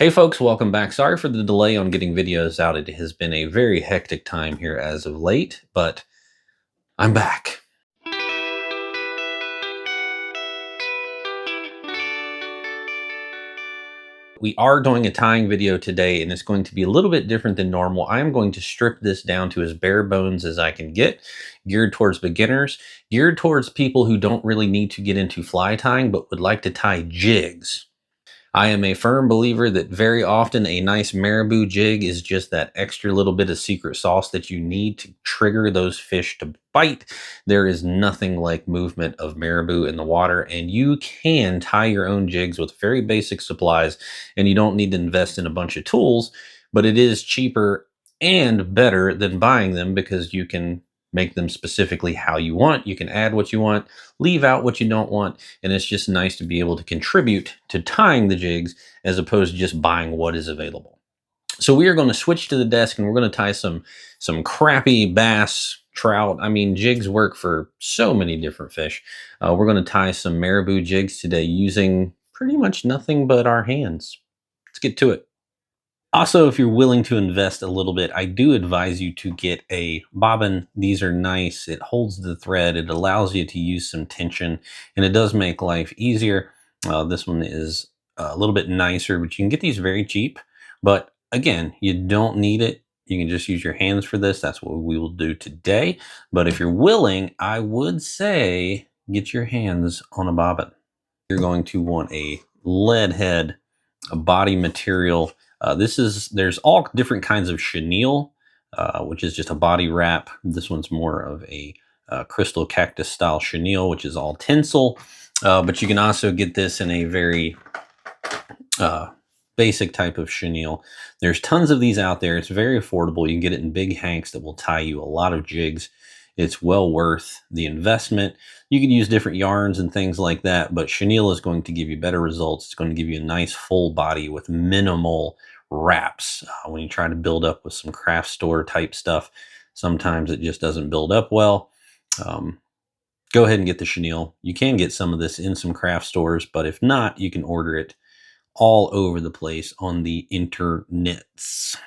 Hey folks, welcome back. Sorry for the delay on getting videos out. It has been a very hectic time here as of late, but I'm back. We are doing a tying video today, and it's going to be a little bit different than normal. I am going to strip this down to as bare bones as I can get, geared towards beginners, geared towards people who don't really need to get into fly tying, but would like to tie jigs. I am a firm believer that very often a nice Marabou jig is just that extra little bit of secret sauce that you need to trigger those fish to bite. There is nothing like movement of Marabou in the water, and you can tie your own jigs with very basic supplies, and you don't need to invest in a bunch of tools, but it is cheaper and better than buying them because you can make them specifically how you want. You can add what you want, leave out what you don't want, and it's just nice to be able to contribute to tying the jigs as opposed to just buying what is available. So we are going to switch to the desk and we're going to tie some crappie, bass, trout. I mean, jigs work for so many different fish. We're going to tie some Marabou jigs today using pretty much nothing but our hands. Let's get to it. Also, if you're willing to invest a little bit, I do advise you to get a bobbin. These are nice. It holds the thread. It allows you to use some tension, and it does make life easier. This one is a little bit nicer, but you can get these very cheap. But again, you don't need it. You can just use your hands for this. That's what we will do today. But if you're willing, I would say get your hands on a bobbin. You're going to want a lead head, a body material. There's all different kinds of chenille, which is just a body wrap. This one's more of a crystal cactus style chenille, which is all tinsel. But you can also get this in a very basic type of chenille. There's tons of these out there. It's very affordable. You can get it in big hanks that will tie you a lot of jigs. It's well worth the investment. You can use different yarns and things like that, but chenille is going to give you better results. It's going to give you a nice full body with minimal wraps. When you try to build up with some craft store type stuff, sometimes it just doesn't build up well. Go ahead and get the chenille. You can get some of this in some craft stores, but if not, you can order it all over the place on the internets.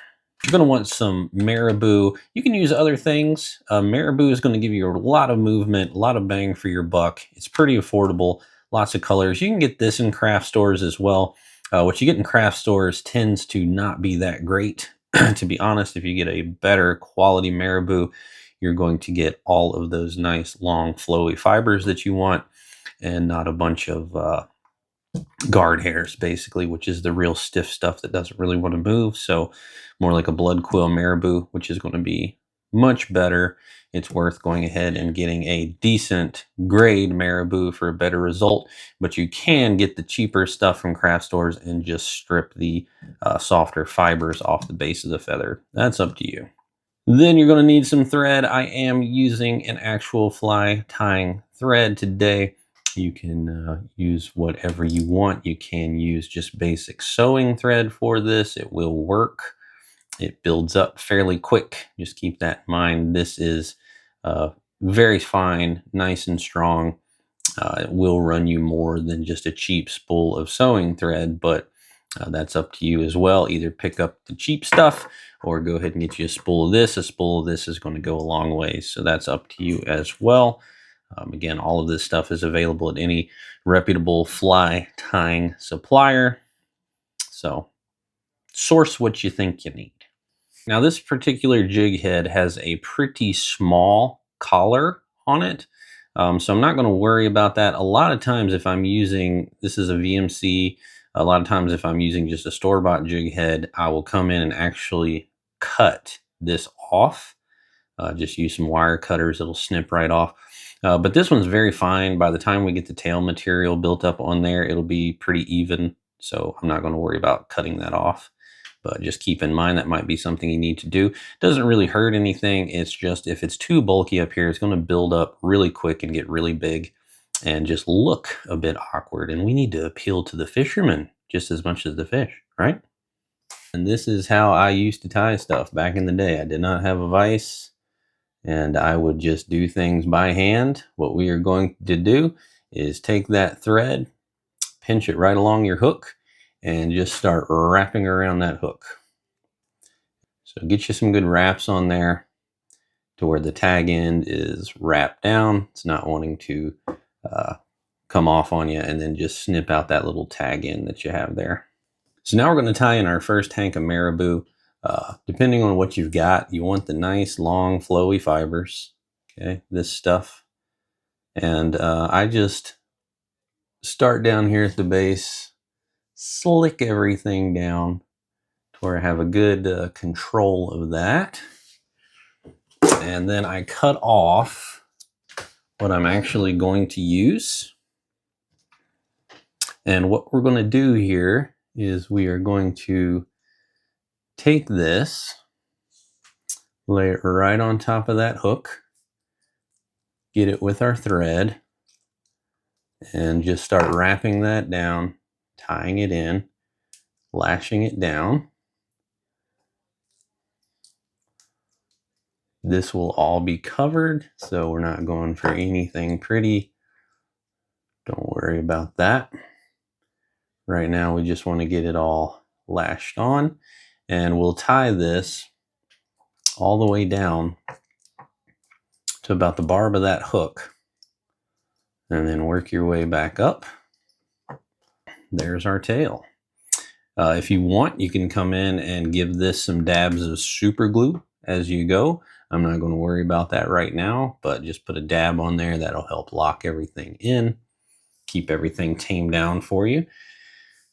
You're going to want some Marabou. You can use other things. Marabou is going to give you a lot of movement, a lot of bang for your buck. It's pretty affordable, lots of colors. You can get this in craft stores as well. What you get in craft stores tends to not be that great. To be honest, if you get a better quality Marabou, you're going to get all of those nice, long, flowy fibers that you want and not a bunch of guard hairs, basically, which is the real stiff stuff that doesn't really want to move. So more like a blood quill Marabou, which is going to be much better. It's worth going ahead and getting a decent grade Marabou for a better result, but you can get the cheaper stuff from craft stores and just strip the softer fibers off the base of the feather. That's up to you. Then you're going to need some thread. I am using an actual fly tying thread today. You can use whatever you want. You can use just basic sewing thread for this. It will work. It builds up fairly quick. Just keep that in mind. This is very fine, nice and strong. It will run you more than just a cheap spool of sewing thread, but that's up to you as well. Either pick up the cheap stuff or go ahead and get you a spool of this. A spool of this is going to go a long way, so that's up to you as well. Again, all of this stuff is available at any reputable fly tying supplier. So source what you think you need. Now, this particular jig head has a pretty small collar on it. So I'm not going to worry about that. A lot of times if I'm using, this is a VMC, a lot of times if I'm using just a store-bought jig head, I will come in and actually cut this off. Just use some wire cutters, it'll snip right off. But this one's very fine. By the time we get the tail material built up on there, it'll be pretty even. So I'm not going to worry about cutting that off. But just keep in mind that might be something you need to do. Doesn't really hurt anything. It's just if it's too bulky up here, it's going to build up really quick and get really big and just look a bit awkward. And we need to appeal to the fishermen just as much as the fish, right? And this is how I used to tie stuff back in the day. I did not have a vise, and I would just do things by hand. What we are going to do is take that thread, pinch it right along your hook, and just start wrapping around that hook. So get you some good wraps on there to where the tag end is wrapped down. It's not wanting to come off on you, and then just snip out that little tag end that you have there. So now we're going to tie in our first hank of Marabou. Depending on what you've got, you want the nice, long, flowy fibers. Okay, this stuff. And I just start down here at the base, slick everything down to where I have a good control of that. And then I cut off what I'm actually going to use. And what we're going to do here is we are going to take this, lay it right on top of that hook, get it with our thread, and just start wrapping that down, tying it in, lashing it down. This will all be covered, so we're not going for anything pretty. Don't worry about that. Right now we just want to get it all lashed on, and we'll tie this all the way down to about the barb of that hook, and then work your way back up. There's our tail. If you want, you can come in and give this some dabs of super glue as you go. I'm not going to worry about that right now, but just put a dab on there. That'll help lock everything in, keep everything tamed down for you.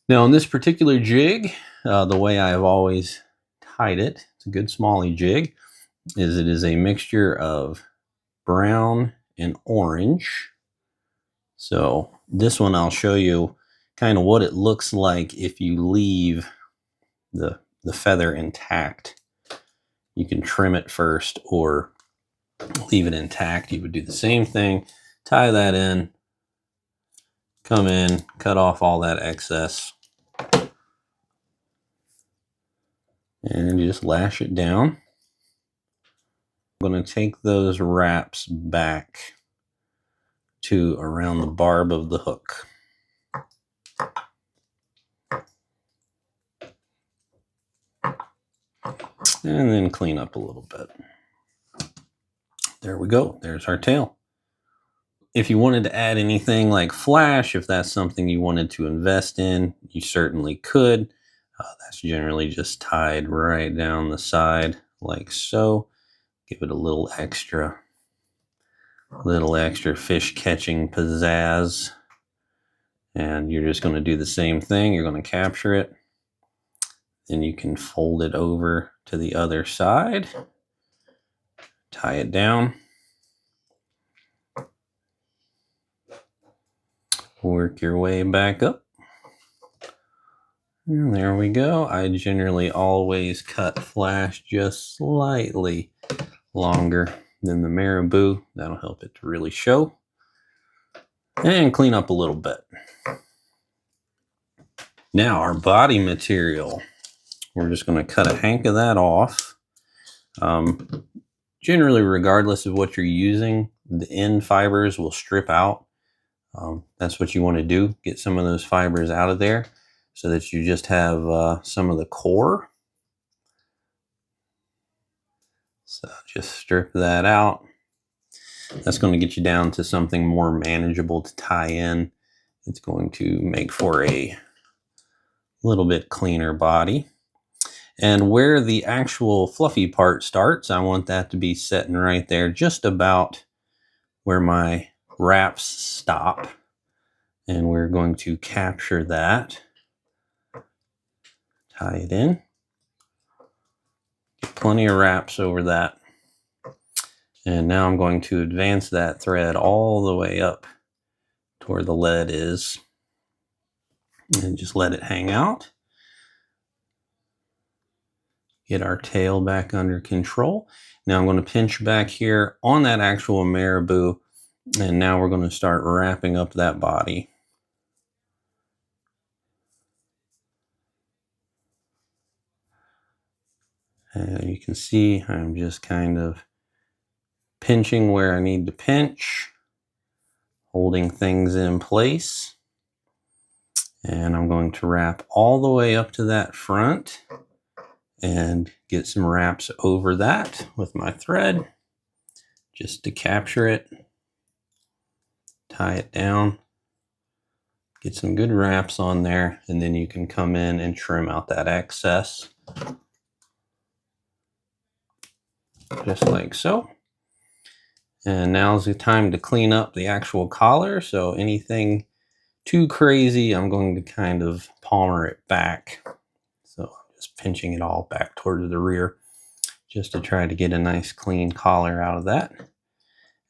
Now on this particular jig, the way I've always tied it, it's a good smally jig, is it is a mixture of brown and orange. So this one I'll show you kind of what it looks like if you leave the feather intact. You can trim it first or leave it intact. You would do the same thing, tie that in, come in, cut off all that excess, and just lash it down. I'm going to take those wraps back to around the barb of the hook. And then clean up a little bit. There we go. There's our tail. If you wanted to add anything like flash, if that's something you wanted to invest in, you certainly could. That's generally just tied right down the side like so. Give it a little extra fish catching pizzazz. And you're just going to do the same thing. You're going to capture it. Then you can fold it over to the other side. Tie it down. Work your way back up. And there we go. I generally always cut flash just slightly longer than the Marabou. That'll help it to really show. And clean up a little bit. Now our body material. We're just going to cut a hank of that off. Generally, regardless of what you're using, the end fibers will strip out. That's what you want to do. Get some of those fibers out of there so that you just have some of the core. So just strip that out. That's going to get you down to something more manageable to tie in. It's going to make for a little bit cleaner body. And where the actual fluffy part starts, I want that to be sitting right there, just about where my wraps stop. And we're going to capture that. Tie it in. Get plenty of wraps over that. And now I'm going to advance that thread all the way up to where the lead is. And just let it hang out. Get our tail back under control. Now I'm going to pinch back here on that actual Marabou. And now we're going to start wrapping up that body. And you can see I'm just kind of pinching where I need to pinch, holding things in place. And I'm going to wrap all the way up to that front and get some wraps over that with my thread just to capture it. Tie it down, get some good wraps on there, and then you can come in and trim out that excess. Just like so. And now's the time to clean up the actual collar. So anything too crazy, I'm going to kind of palmer it back. So I'm just pinching it all back towards the rear just to try to get a nice clean collar out of that.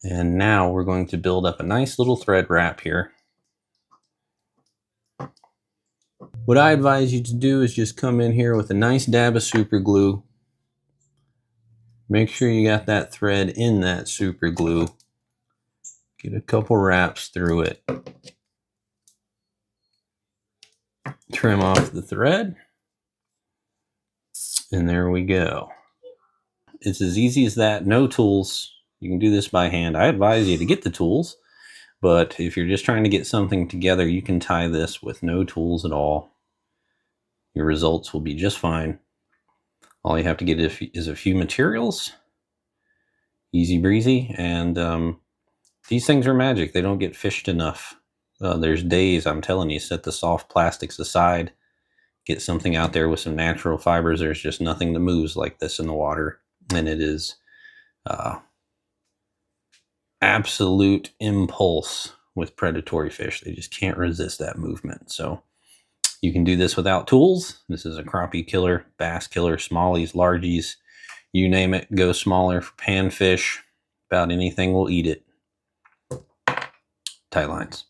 And now we're going to build up a nice little thread wrap here. What I advise you to do is just come in here with a nice dab of super glue. Make sure you got that thread in that super glue. Get a couple wraps through it. Trim off the thread. And there we go. It's as easy as that, no tools. You can do this by hand. I advise you to get the tools, but if you're just trying to get something together, you can tie this with no tools at all. Your results will be just fine. All you have to get is a few materials. Easy breezy, and these things are magic. They don't get fished enough. There's days, I'm telling you, set the soft plastics aside, get something out there with some natural fibers. There's just nothing that moves like this in the water. And it is absolute impulse with predatory fish. They just can't resist that movement. So you can do this without tools. This is a crappie killer, bass killer, smallies, largies, you name it. Go smaller for panfish. About anything will eat it. Tight lines.